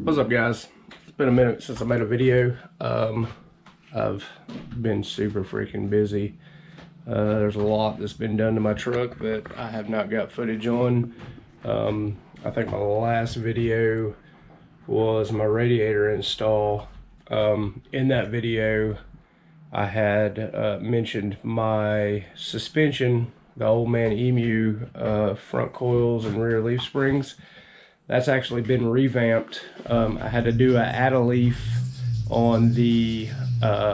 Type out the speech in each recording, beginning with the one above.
What's up, guys? It's been a minute since I made a video. I've been super freaking busy. There's a lot that's been done to my truck that I have not got footage on. I think my last video was my radiator install. In that video, I had mentioned my suspension, the Old Man Emu front coils and rear leaf springs. That's actually been revamped. I had to do an add a leaf on the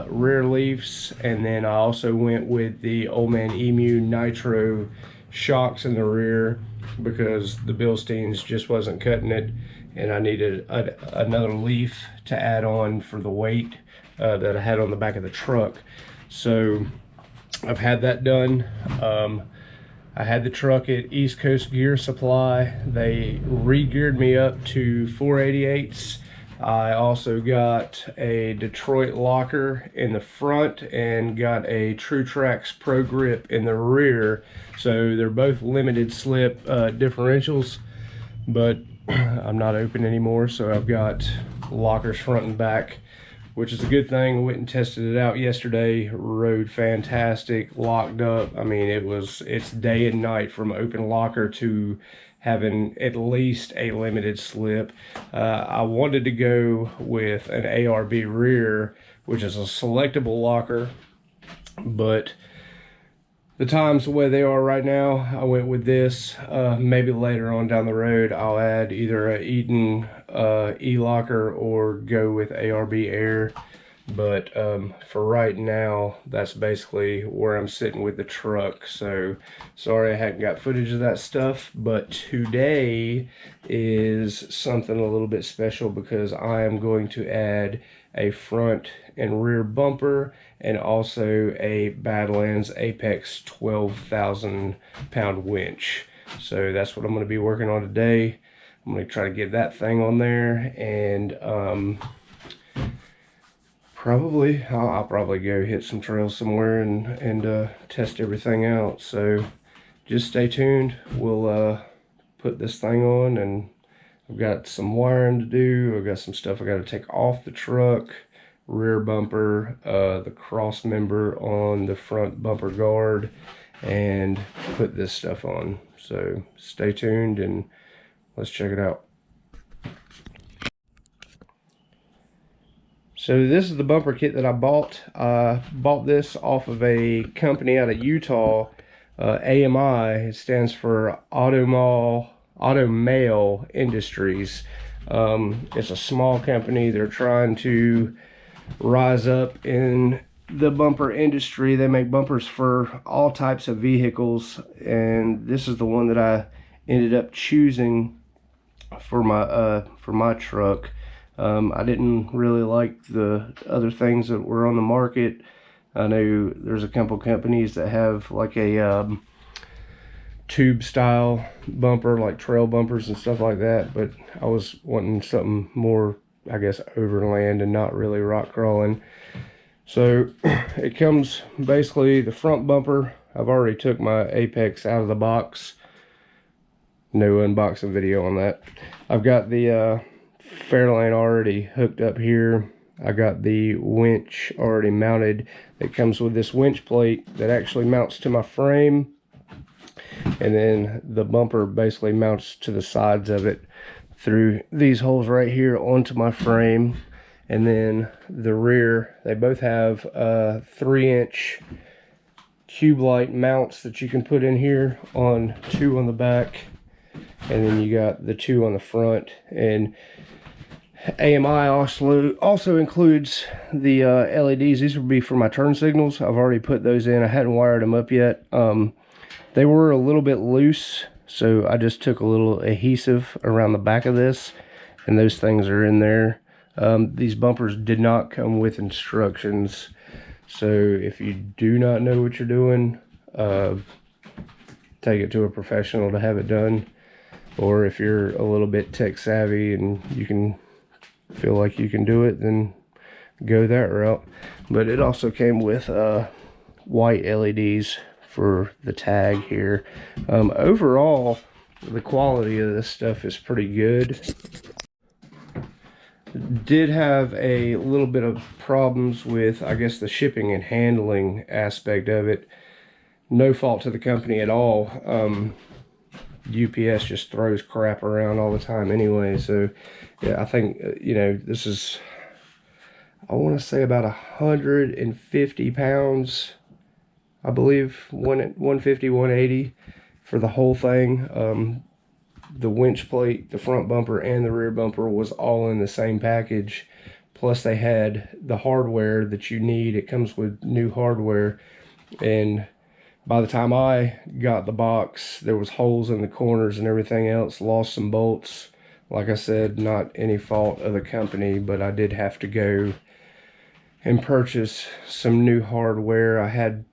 rear leaves, and then I also went with the Old Man Emu Nitro shocks in the rear because the Bilsteins just wasn't cutting it, and I needed another leaf to add on for the weight that I had on the back of the truck. So I've had that done. I had the truck at East Coast Gear Supply. They re-geared me up to 488s. I also got a Detroit locker in the front and got a True Tracks Pro Grip in the rear. So they're both limited slip differentials, but I'm not open anymore, so I've got lockers front and back, which is a good thing. Went and tested it out yesterday, rode fantastic, locked up. I mean, it's day and night from open locker to having at least a limited slip. I wanted to go with an ARB rear, which is a selectable locker, but the times the way they are right now, I went with this. Maybe later on down the road, I'll add either a Eaton E-locker or go with ARB Air. But for right now, that's basically where I'm sitting with the truck. So sorry I hadn't got footage of that stuff, but today is something a little bit special because I am going to add a front and rear bumper and also a Badlands Apex 12,000 pound winch. So that's what I'm going to be working on today. I'm going to try to get that thing on there, and I'll probably go hit some trails somewhere and test everything out. So just stay tuned. We'll put this thing on, and I've got some wiring to do. I've got some stuff I got to take off the truck, rear bumper, the cross member on the front bumper guard, and put this stuff on. So stay tuned and let's check it out. So this is the bumper kit that I bought. I bought this off of a company out of Utah, AMI. It stands for Automail Industries. It's a small company. They're trying to rise up in the bumper industry. They make bumpers for all types of vehicles, and this is the one that I ended up choosing for my truck. I didn't really like the other things that were on the market. I know there's a couple companies that have like a tube style bumper, like trail bumpers and stuff like that, but I was wanting something more, I guess, overland and not really rock crawling. So it comes basically the front bumper. I've already took my Apex out of the box. No unboxing video on that. I've got the Fairlane already hooked up here. I got the winch already mounted. It comes with this winch plate that actually mounts to my frame, and then the bumper basically mounts to the sides of it through these holes right here onto my frame. And then the rear, they both have 3-inch cube light mounts that you can put in here, on 2 on the back, and then you got the 2 on the front. And AMI also includes the LEDs. These would be for my turn signals. I've already put those in. I hadn't wired them up yet. They were a little bit loose, so I just took a little adhesive around the back of this, and those things are in there. These bumpers did not come with instructions, so if you do not know what you're doing, take it to a professional to have it done. Or if you're a little bit tech savvy and you can feel like you can do it, then go that route. But it also came with white LEDs for the tag here. Overall, the quality of this stuff is pretty good. Did have a little bit of problems with, I guess, the shipping and handling aspect of it. No fault to the company at all. UPS just throws crap around all the time anyway. So yeah, I think, you know, this is, I want to say about 150 pounds, I believe, 150, 180 for the whole thing. The winch plate, the front bumper, and the rear bumper was all in the same package. Plus they had the hardware that you need. It comes with new hardware, and by the time I got the box, there was holes in the corners and everything else, lost some bolts. Like I said, not any fault of the company, but I did have to go and purchase some new hardware. I had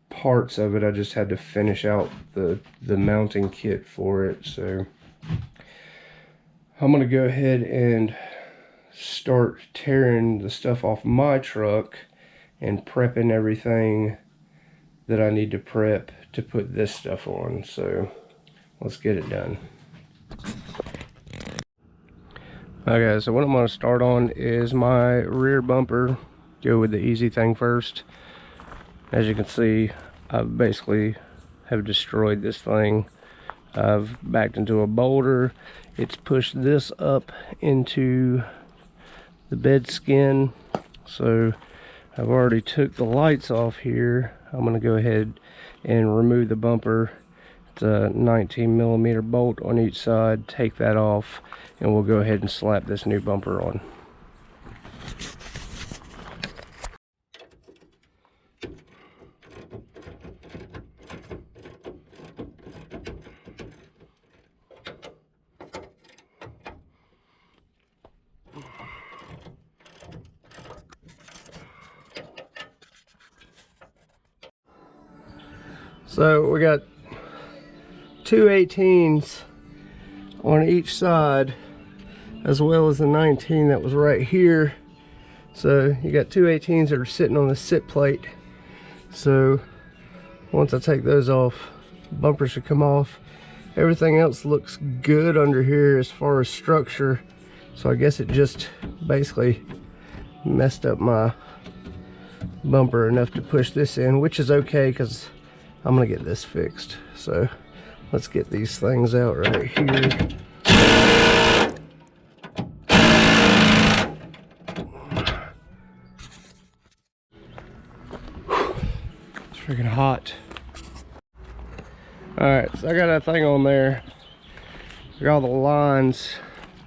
parts of it, I just had to finish out the mounting kit for it. So I'm gonna go ahead and start tearing the stuff off my truck and prepping everything that I need to prep to put this stuff on. So let's get it done. Okay, so what I'm going to start on is my rear bumper. Go with the easy thing first. As you can see, I basically have destroyed this thing. I've backed into a boulder. It's pushed this up into the bed skin. So I've already took the lights off here. I'm going to go ahead and remove the bumper. It's a 19mm bolt on each side. Take that off, and we'll go ahead and slap this new bumper on. So we got two 18s on each side, as well as the 19 that was right here. So you got two 18s that are sitting on the sit plate. So once I take those off, bumper should come off. Everything else looks good under here as far as structure. So I guess it just basically messed up my bumper enough to push this in, which is okay because I'm gonna get this fixed. So let's get these things out right here. It's freaking hot. Alright, so I got that thing on there. I got all the lines.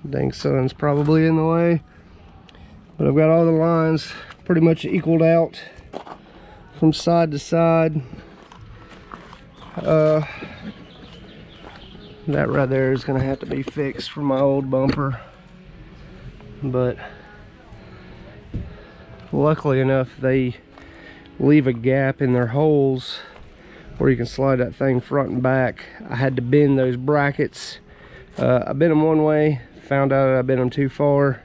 Dang sun's probably in the way. But I've got all the lines pretty much equaled out from side to side. That right there is going to have to be fixed for my old bumper, but luckily enough they leave a gap in their holes where you can slide that thing front and back. I had to bend those brackets. I bent them one way, found out I bent them too far,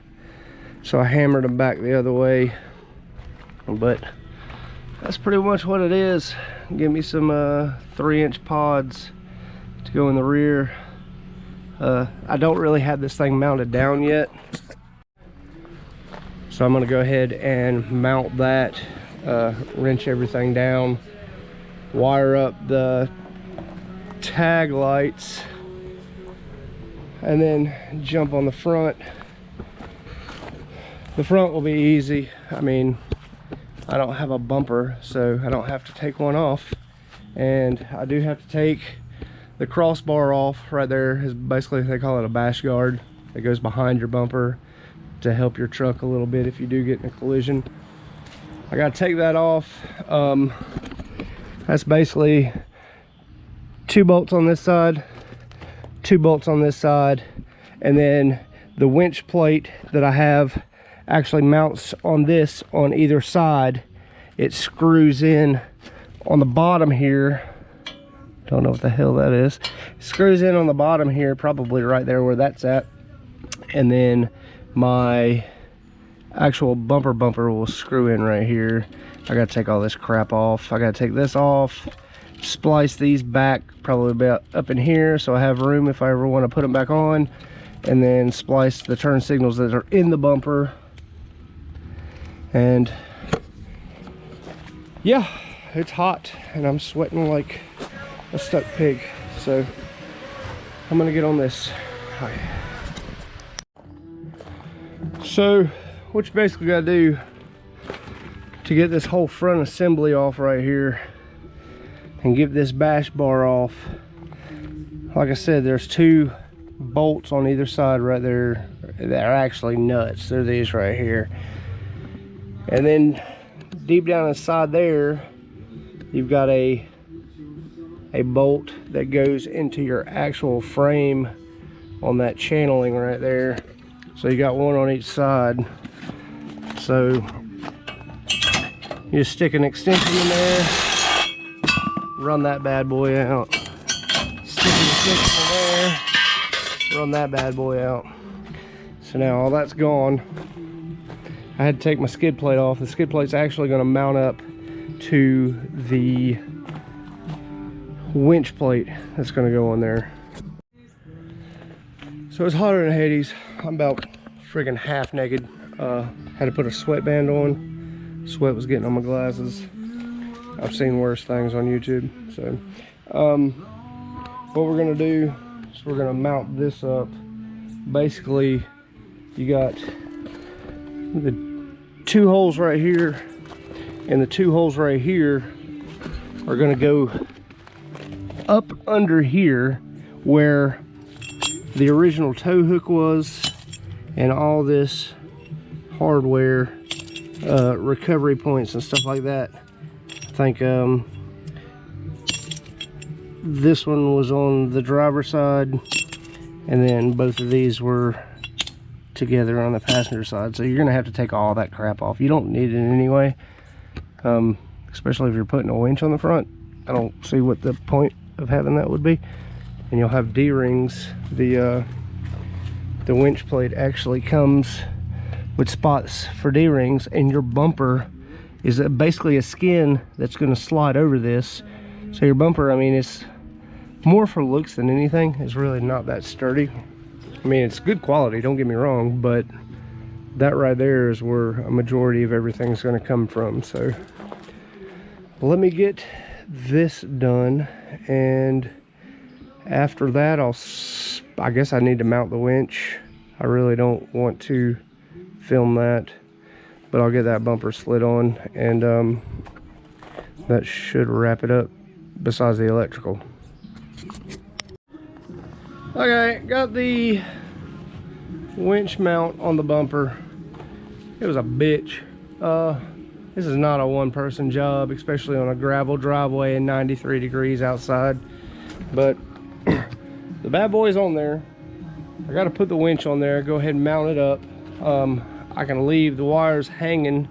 so I hammered them back the other way. But that's pretty much what it is. Give me some 3-inch pods to go in the rear. I don't really have this thing mounted down yet, so I'm going to go ahead and mount that, wrench everything down, wire up the tag lights, and then jump on the front. The front will be easy. I mean, I don't have a bumper, so I don't have to take one off, and I do have to take the crossbar off. Right there is basically, they call it a bash guard that goes behind your bumper to help your truck a little bit if you do get in a collision. I got to take that off. That's basically 2 bolts on this side, 2 bolts on this side, and then the winch plate that I have actually mounts on this on either side. It screws in on the bottom here. Don't know what the hell that is. It screws in on the bottom here, probably right there where that's at. And then my actual bumper will screw in right here. I gotta take all this crap off. I gotta take this off, splice these back probably about up in here so I have room if I ever want to put them back on, and then splice the turn signals that are in the bumper. And yeah, it's hot and I'm sweating like a stuck pig, so I'm gonna get on this. Hi. So what you basically gotta do to get this whole front assembly off right here and get this bash bar off, like I said, there's 2 bolts on either side right there that are actually nuts. They're these right here. And then deep down inside there, you've got a bolt that goes into your actual frame on that channeling right there. So you got one on each side. So you just stick an extension in there, run that bad boy out. Stick an extension in there, run that bad boy out. So now all that's gone. I had to take my skid plate off. The skid plate's actually going to mount up to the winch plate that's going to go on there. So it's hotter than Hades. I'm about friggin' half naked. Had to put a sweatband on. Sweat was getting on my glasses. I've seen worse things on YouTube. So what we're going to do is we're going to mount this up. Basically, you got the 2 holes right here, and the 2 holes right here are going to go up under here where the original tow hook was, and all this hardware, recovery points and stuff like that. I think this one was on the driver's side, and then both of these were together on the passenger side. So you're gonna have to take all that crap off. You don't need it anyway, especially if you're putting a winch on the front. I don't see what the point of having that would be. And you'll have D-rings. The winch plate actually comes with spots for D-rings, and your bumper is basically a skin that's going to slide over this. So your bumper, I mean, it's more for looks than anything. It's really not that sturdy. I mean, it's good quality, don't get me wrong, but that right there is where a majority of everything's going to come from. So let me get this done, and after that I guess I need to mount the winch. I really don't want to film that, but I'll get that bumper slid on, and that should wrap it up besides the electrical. Okay, got the winch mount on the bumper. It was a bitch. This is not a one-person job, especially on a gravel driveway and 93 degrees outside. But the bad boy's on there. I got to put the winch on there, go ahead and mount it up. I can leave the wires hanging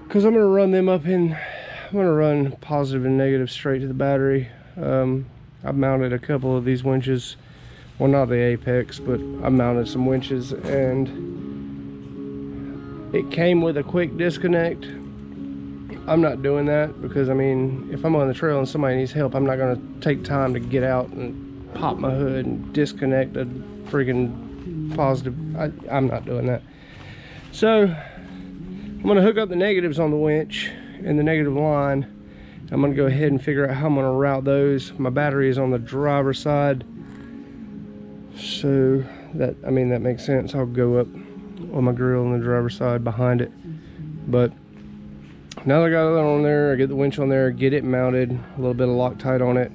because I'm going to run them up in, I'm going to run positive and negative straight to the battery. I've mounted a couple of these winches, well, not the Apex, but I mounted some winches, and it came with a quick disconnect. I'm not doing that because, I mean, if I'm on the trail and somebody needs help, I'm not going to take time to get out and pop my hood and disconnect a freaking positive. I'm not doing that. So I'm going to hook up the negatives on the winch and the negative line. I'm going to go ahead and figure out how I'm going to route those. My battery is on the driver's side, so that, I mean, that makes sense. I'll go up on my grill on the driver's side behind it. But now that I got that on there, I get the winch on there, get it mounted, a little bit of Loctite on it.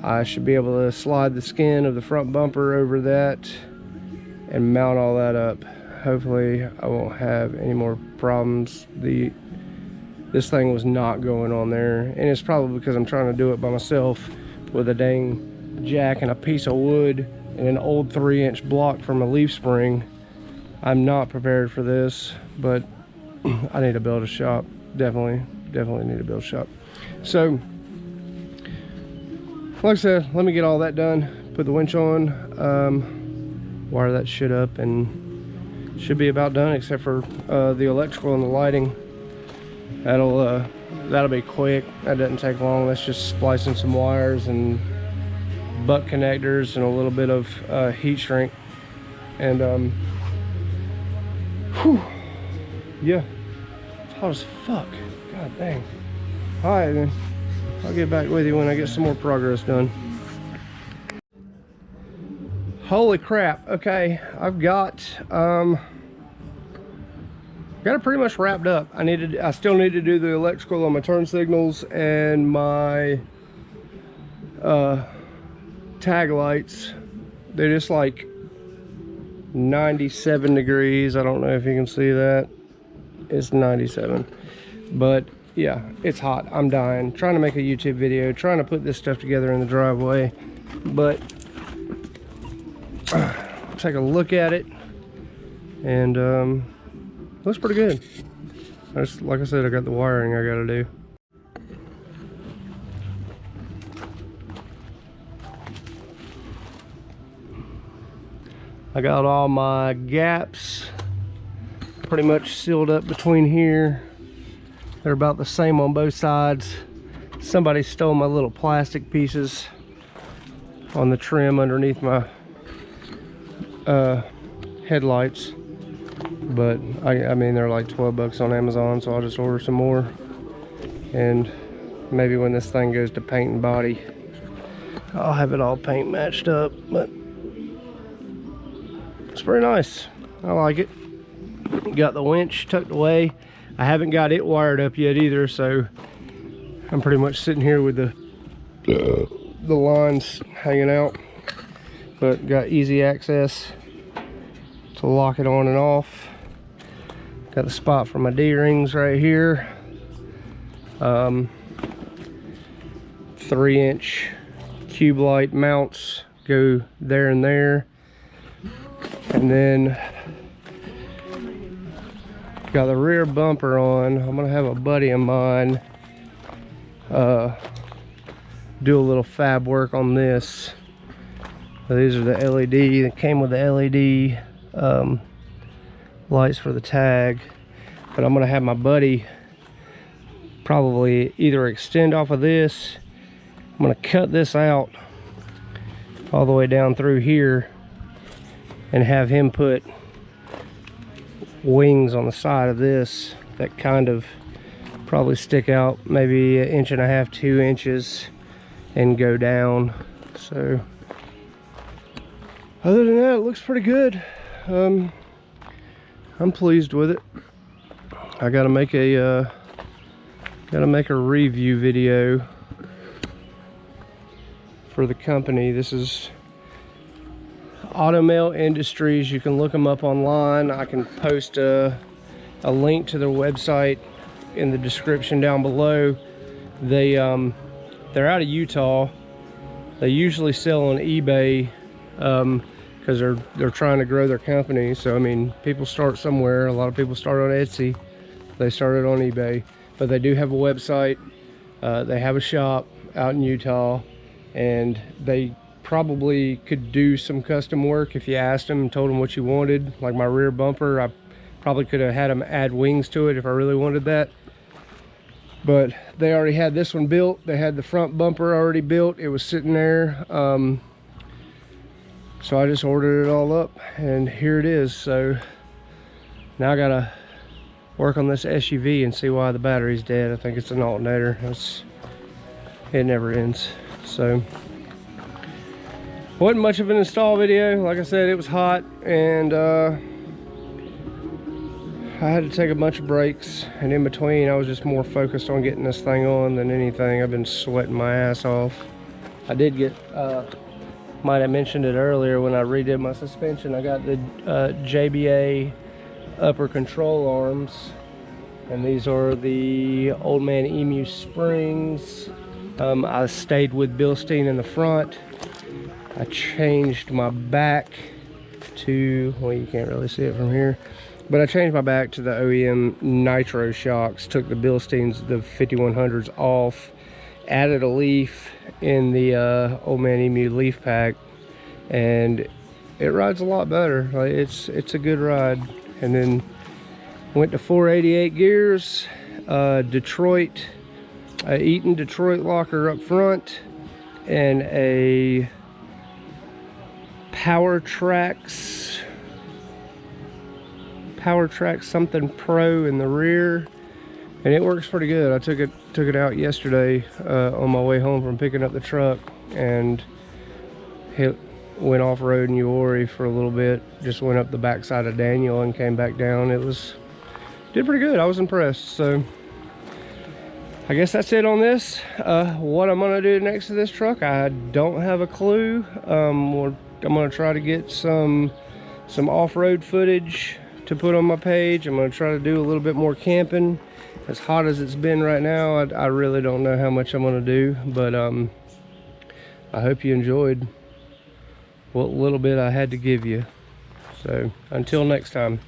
I should be able to slide the skin of the front bumper over that and mount all that up. Hopefully I won't have any more problems. This thing was not going on there, and it's probably because I'm trying to do it by myself with a dang jack and a piece of wood and an old 3-inch block from a leaf spring. I'm not prepared for this, but I need to build a shop. Definitely need to build a shop. So like I said, let me get all that done, put the winch on, wire that shit up, and should be about done, except for the electrical and the lighting. That'll be quick. That doesn't take long. Let's just splice in some wires and butt connectors and a little bit of heat shrink. And whew, yeah, it's hot as fuck. God dang. All right then, I'll get back with you when I get some more progress done. Holy crap. Okay, I've got it pretty much wrapped up. I still need to do the electrical on my turn signals and my tag lights. They're just like 97 degrees. I don't know if you can see that. It's 97. But yeah, it's hot. I'm dying. Trying to make a YouTube video, trying to put this stuff together in the driveway. But take a look at it, and looks pretty good. Like I said, I got the wiring I gotta do. I got all my gaps pretty much sealed up between here. They're about the same on both sides. Somebody stole my little plastic pieces on the trim underneath my headlights, but I mean, they're like 12 bucks on Amazon, so I'll just order some more, and maybe when this thing goes to paint and body, I'll have it all paint matched up. But it's pretty nice. I like it. Got the winch tucked away. I haven't got it wired up yet either, so I'm pretty much sitting here with the lines hanging out, but got easy access to lock it on and off. Got the spot for my D-rings right here. 3-inch cube light mounts go there and there. And then got the rear bumper on. I'm gonna have a buddy of mine do a little fab work on this. So these are the LED that came with the LED lights for the tag, but I'm gonna have my buddy probably either extend off of this. I'm gonna cut this out all the way down through here and have him put wings on the side of this that kind of probably stick out maybe 1.5 to 2 inches and go down. So other than that, it looks pretty good. I'm pleased with it. I gotta make a review video for the company. This is Automail Industries. You can look them up online. I can post a link to their website in the description down below. They're out of Utah. They usually sell on eBay because they're trying to grow their company. So I mean, people start somewhere. A lot of people start on Etsy. They started on eBay, but they do have a website. They have a shop out in Utah, and they probably could do some custom work if you asked them and told them what you wanted. Like my rear bumper, I probably could have had them add wings to it if I really wanted that, but they already had this one built. They had the front bumper already built. It was sitting there, so I just ordered it all up, and here it is. So now I gotta work on this SUV and see why the battery's dead. I think it's an alternator. It never ends. So wasn't much of an install video. Like I said, it was hot, and I had to take a bunch of breaks, and in between I was just more focused on getting this thing on than anything. I've been sweating my ass off. I did get might have mentioned it earlier when I redid my suspension. I got the JBA upper control arms, and these are the Old Man Emu springs. I stayed with Bilstein in the front. I changed my back to, well, you can't really see it from here, but I changed my back to the OEM Nitro shocks, took the Bilsteins, the 5100s off, added a leaf in the Old Man Emu leaf pack, and it rides a lot better. Like, it's a good ride. And then went to 488 gears, Eaton Detroit locker up front, and a Power Tracks something Pro in the rear, and it works pretty good. I took it out yesterday on my way home from picking up the truck, and went off-road in Uori for a little bit. Just went up the backside of Daniel and came back down. Did pretty good. I was impressed. So I guess that's it on this. What I'm gonna do next to this truck, I don't have a clue. I'm gonna try to get some off-road footage to put on my page. I'm gonna try to do a little bit more camping. As hot as it's been right now, I really don't know how much I'm gonna do, but I hope you enjoyed what little bit I had to give you. So until next time.